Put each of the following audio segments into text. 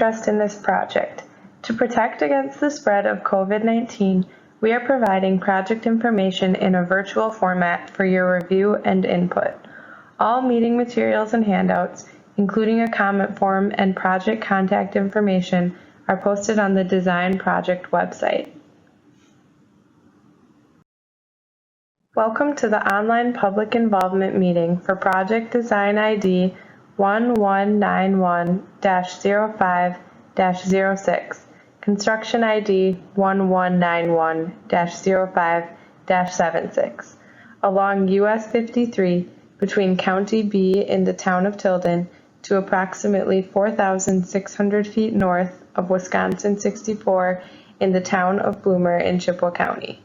discussed in this project. To protect against the spread of COVID-19, we are providing project information in a virtual format for your review and input. All meeting materials and handouts, including a comment form and project contact information, are posted on the Design Project website. Welcome to the online public involvement meeting for Project Design ID 1191-05-06, Construction ID 1191-05-76, along US 53 between County B in the town of Tilden to approximately 4,600 feet north of Wisconsin 64 in the town of Bloomer in Chippewa County.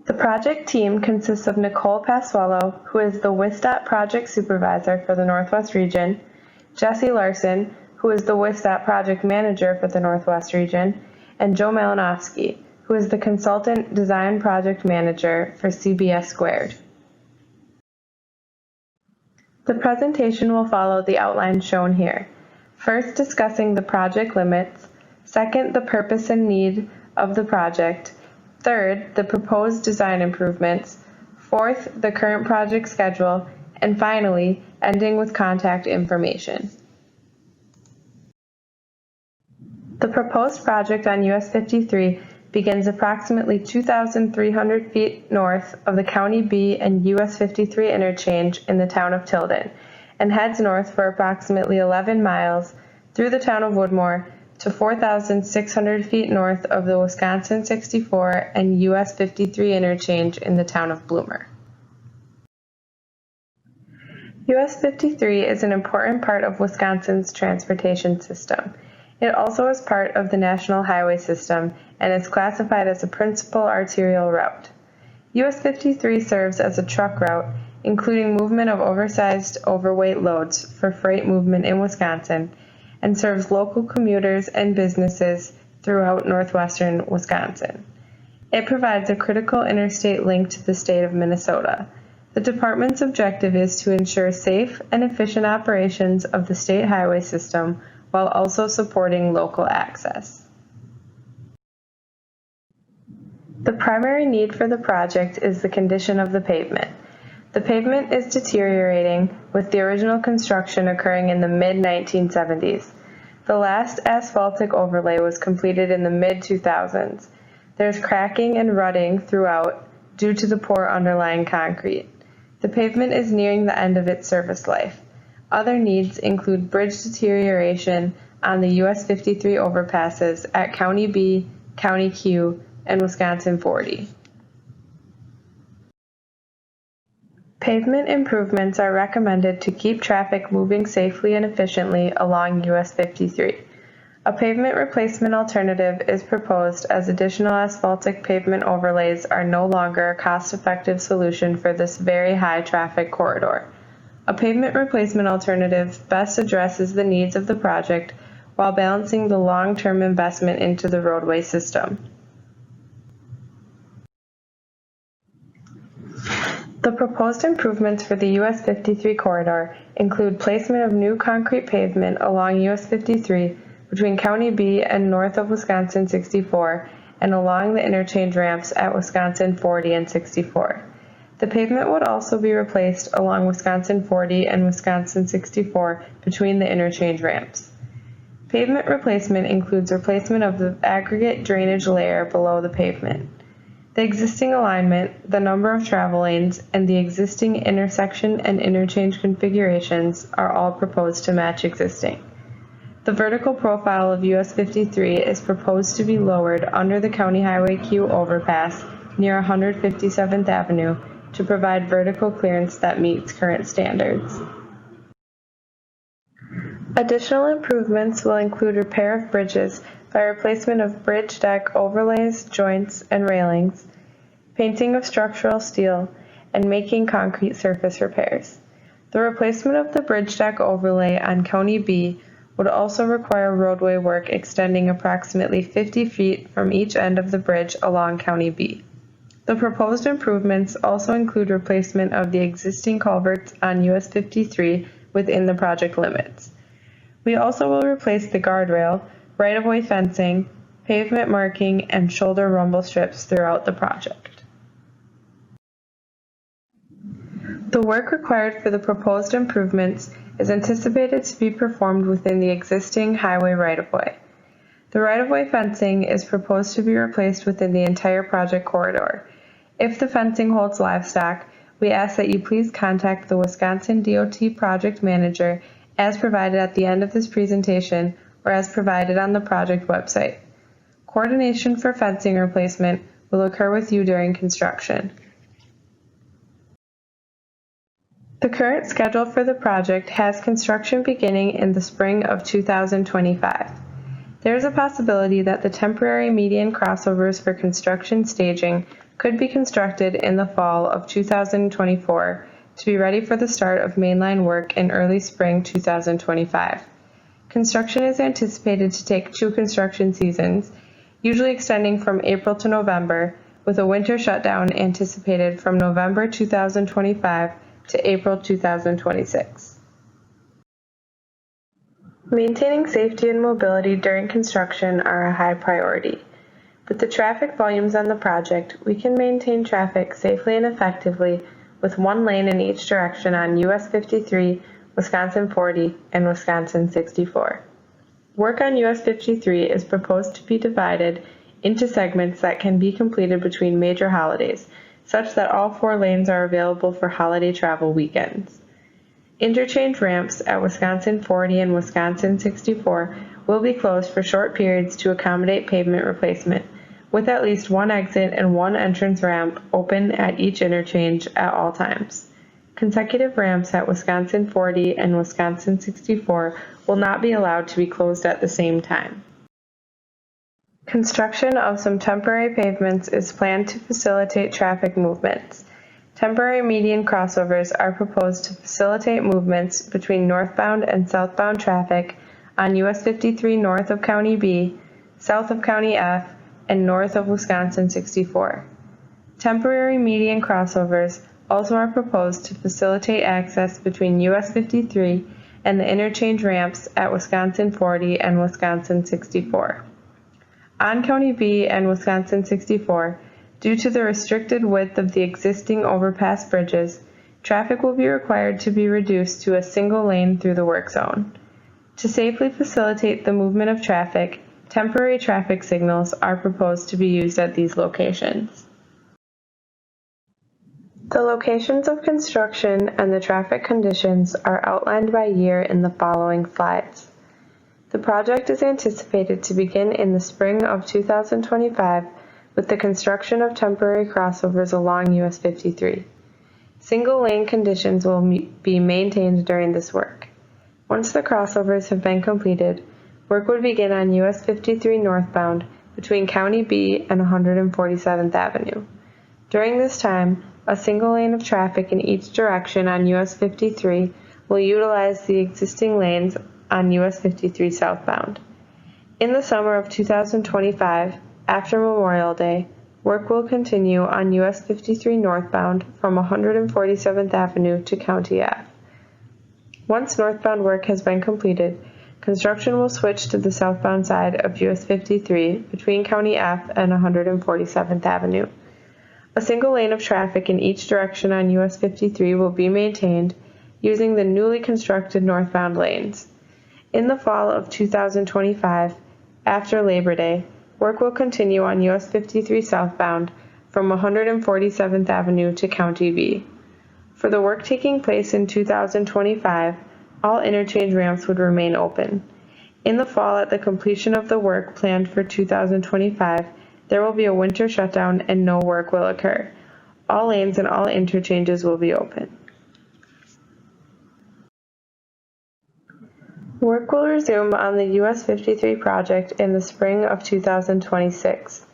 The project team consists of Nicole Pasquello, who is the WISDOT Project Supervisor for the Northwest Region, Jesse Larson, who is the WISDOT Project Manager for the Northwest Region, and Joe Malinowski, who is the Consultant Design Project Manager for CBS Squared. The presentation will follow the outline shown here. First, discussing the project limits. Second, the purpose and need of the project. Third, the proposed design improvements. Fourth, the current project schedule. And finally, ending with contact information. The proposed project on US 53 begins approximately 2,300 feet north of the County B and US 53 interchange in the town of Tilden, and heads north for approximately 11 miles through the town of Woodmore to 4,600 feet north of the Wisconsin 64 and US 53 interchange in the town of Bloomer. US 53 is an important part of Wisconsin's transportation system. It also is part of the National Highway System and is classified as a principal arterial route. US 53 serves as a truck route, including movement of oversized, overweight loads for freight movement in Wisconsin, and serves local commuters and businesses throughout northwestern Wisconsin. It provides a critical interstate link to the state of Minnesota. The department's objective is to ensure safe and efficient operations of the state highway system while also supporting local access. The primary need for the project is the condition of the pavement. The pavement is deteriorating, with the original construction occurring in the mid-1970s. The last asphaltic overlay was completed in the mid-2000s. There's cracking and rutting throughout due to the poor underlying concrete. The pavement is nearing the end of its service life. Other needs include bridge deterioration on the US 53 overpasses at County B, County Q, and Wisconsin 40. Pavement improvements are recommended to keep traffic moving safely and efficiently along US 53. A pavement replacement alternative is proposed as additional asphaltic pavement overlays are no longer a cost-effective solution for this very high traffic corridor. A pavement replacement alternative best addresses the needs of the project while balancing the long-term investment into the roadway system. The proposed improvements for the US 53 corridor include placement of new concrete pavement along US 53 between County B and north of Wisconsin 64 and along the interchange ramps at Wisconsin 40 and 64. The pavement would also be replaced along Wisconsin 40 and Wisconsin 64 between the interchange ramps. Pavement replacement includes replacement of the aggregate drainage layer below the pavement. The existing alignment, the number of travel lanes, and the existing intersection and interchange configurations are all proposed to match existing. The vertical profile of US 53 is proposed to be lowered under the County Highway Q overpass near 157th Avenue to provide vertical clearance that meets current standards. Additional improvements will include repair of bridges by replacement of bridge deck overlays, joints, and railings, painting of structural steel, and making concrete surface repairs. The replacement of the bridge deck overlay on County B would also require roadway work extending approximately 50 feet from each end of the bridge along County B. The proposed improvements also include replacement of the existing culverts on US 53 within the project limits. We also will replace the guardrail, right-of-way fencing, pavement marking, and shoulder rumble strips throughout the project. The work required for the proposed improvements is anticipated to be performed within the existing highway right-of-way. The right-of-way fencing is proposed to be replaced within the entire project corridor. If the fencing holds livestock, we ask that you please contact the Wisconsin DOT project manager as provided at the end of this presentation or as provided on the project website. Coordination for fencing replacement will occur with you during construction. The current schedule for the project has construction beginning in the spring of 2025. There is a possibility that the temporary median crossovers for construction staging could be constructed in the fall of 2024 to be ready for the start of mainline work in early spring 2025. Construction is anticipated to take 2 construction seasons, usually extending from April to November, with a winter shutdown anticipated from November 2025 to April 2026. Maintaining safety and mobility during construction are a high priority. With the traffic volumes on the project, we can maintain traffic safely and effectively with 1 lane in each direction on US 53, Wisconsin 40, and Wisconsin 64. Work on US 53 is proposed to be divided into segments that can be completed between major holidays, such that all 4 lanes are available for holiday travel weekends. Interchange ramps at Wisconsin 40 and Wisconsin 64 will be closed for short periods to accommodate pavement replacement, with at least 1 exit and 1 entrance ramp open at each interchange at all times. Consecutive ramps at Wisconsin 40 and Wisconsin 64 will not be allowed to be closed at the same time. Construction of some temporary pavements is planned to facilitate traffic movements. Temporary median crossovers are proposed to facilitate movements between northbound and southbound traffic on US 53 north of County B, south of County F, and north of Wisconsin 64. Temporary median crossovers also are proposed to facilitate access between US 53 and the interchange ramps at Wisconsin 40 and Wisconsin 64. On County B and Wisconsin 64, due to the restricted width of the existing overpass bridges, traffic will be required to be reduced to a single lane through the work zone. To safely facilitate the movement of traffic, temporary traffic signals are proposed to be used at these locations. The locations of construction and the traffic conditions are outlined by year in the following slides. The project is anticipated to begin in the spring of 2025 with the construction of temporary crossovers along US 53. Single lane conditions will be maintained during this work. Once the crossovers have been completed, work would begin on US 53 northbound between County B and 147th Avenue. During this time, a single lane of traffic in each direction on US 53 will utilize the existing lanes on US 53 southbound. In the summer of 2025, after Memorial Day, work will continue on US 53 northbound from 147th Avenue to County Ave. Once northbound work has been completed, construction will switch to the southbound side of US 53 between County Ave and 147th Avenue. A single lane of traffic in each direction on US 53 will be maintained using the newly constructed northbound lanes. In the fall of 2025, after Labor Day, work will continue on US 53 southbound from 147th Avenue to County B. For the work taking place in 2025, all interchange ramps would remain open. In the fall, at the completion of the work planned for 2025, there will be a winter shutdown and no work will occur. All lanes and all interchanges will be open. Work will resume on the US 53 project in the spring of 2026.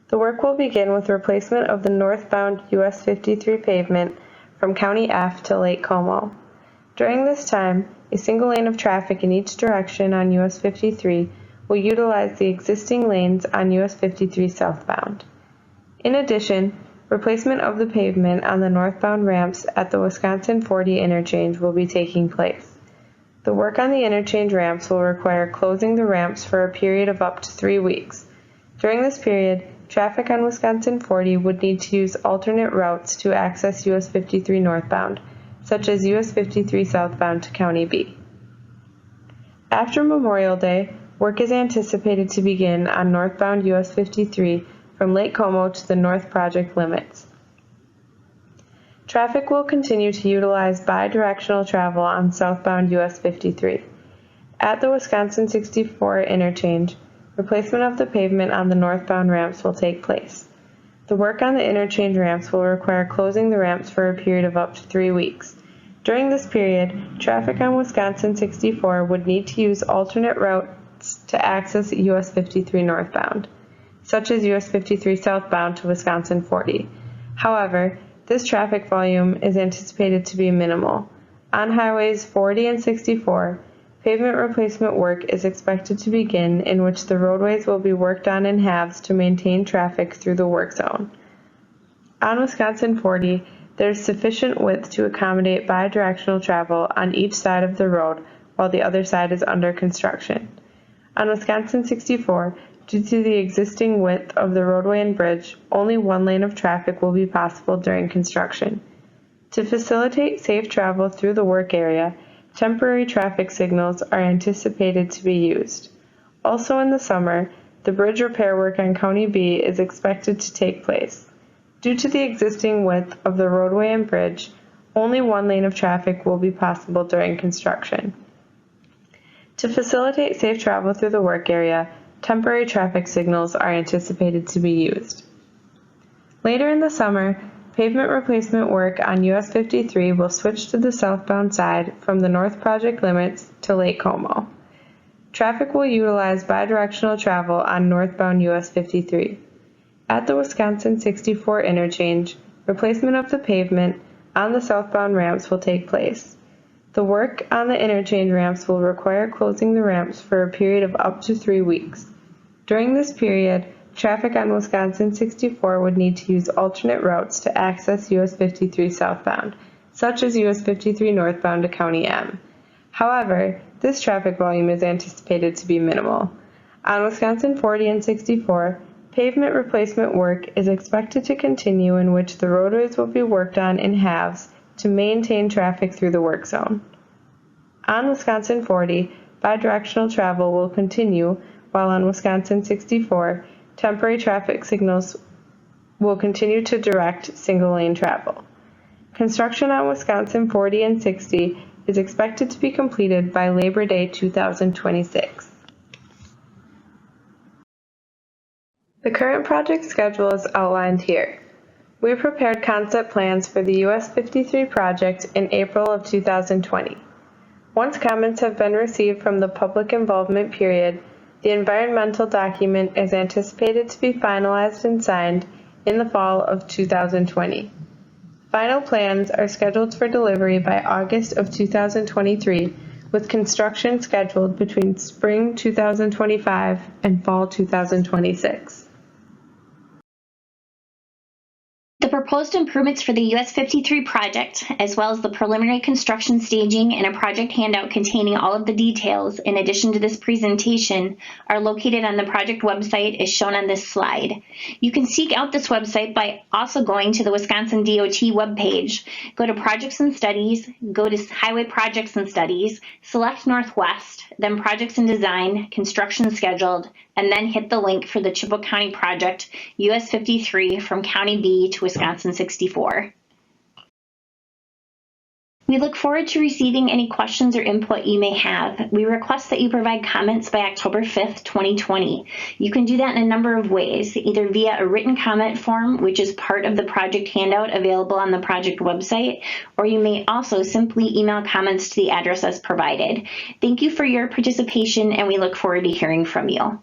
The work will begin with replacement of the northbound US 53 pavement from County F to Lake Como. During this time, a single lane of traffic in each direction on US 53 will utilize the existing lanes on US 53 southbound. In addition, replacement of the pavement on the northbound ramps at the Wisconsin 40 interchange will be taking place. The work on the interchange ramps will require closing the ramps for a period of up to 3 weeks. During this period, traffic on Wisconsin 40 would need to use alternate routes to access US 53 northbound, such as US 53 southbound to County B. After Memorial Day, work is anticipated to begin on northbound US 53 from Lake Como to the north project limits. Traffic will continue to utilize bi-directional travel on southbound US 53. At the Wisconsin 64 interchange, replacement of the pavement on the northbound ramps will take place. The work on the interchange ramps will require closing the ramps for a period of up to 3 weeks. During this period, traffic on Wisconsin 64 would need to use alternate routes to access US 53 northbound, such as US 53 southbound to Wisconsin 40. However, this traffic volume is anticipated to be minimal. On highways 40 and 64, pavement replacement work is expected to begin, in which the roadways will be worked on in halves to maintain traffic through the work zone. On Wisconsin 40, there is sufficient width to accommodate bi-directional travel on each side of the road while the other side is under construction. On Wisconsin 64, due to the existing width of the roadway and bridge, only one lane of traffic will be possible during construction. To facilitate safe travel through the work area, temporary traffic signals are anticipated to be used. Also in the summer, the bridge repair work on County B is expected to take place. Due to the existing width of the roadway and bridge, only one lane of traffic will be possible during construction. To facilitate safe travel through the work area, temporary traffic signals are anticipated to be used. Later in the summer, pavement replacement work on US 53 will switch to the southbound side from the north project limits to Lake Como. Traffic will utilize bi-directional travel on northbound US 53. At the Wisconsin 64 interchange, replacement of the pavement on the southbound ramps will take place. The work on the interchange ramps will require closing the ramps for a period of up to 3 weeks. During this period, traffic on Wisconsin 64 would need to use alternate routes to access US 53 southbound, such as US 53 northbound to County M. However, this traffic volume is anticipated to be minimal. On Wisconsin 40 and 64, pavement replacement work is expected to continue, in which the roadways will be worked on in halves to maintain traffic through the work zone. On Wisconsin 40, bi-directional travel will continue, while on Wisconsin 64, temporary traffic signals will continue to direct single-lane travel. Construction on Wisconsin 40 and 60 is expected to be completed by Labor Day 2026. The current project schedule is outlined here. We prepared concept plans for the US 53 project in April of 2020. Once comments have been received from the public involvement period, the environmental document is anticipated to be finalized and signed in the fall of 2020. Final plans are scheduled for delivery by August of 2023, with construction scheduled between spring 2025 and fall 2026. The proposed improvements for the US 53 project, as well as the preliminary construction staging and a project handout containing all of the details in addition to this presentation, are located on the project website as shown on this slide. You can seek out this website by also going to the Wisconsin DOT webpage, go to Projects and Studies, go to Highway Projects and Studies, select Northwest, then Projects and Design, Construction Scheduled, and then hit the link for the Chippewa County project, US 53 from County B to Wisconsin 64. We look forward to receiving any questions or input you may have. We request that you provide comments by October 5th, 2020. You can do that in a number of ways, either via a written comment form, which is part of the project handout available on the project website, or you may also simply email comments to the address as provided. Thank you for your participation, and we look forward to hearing from you.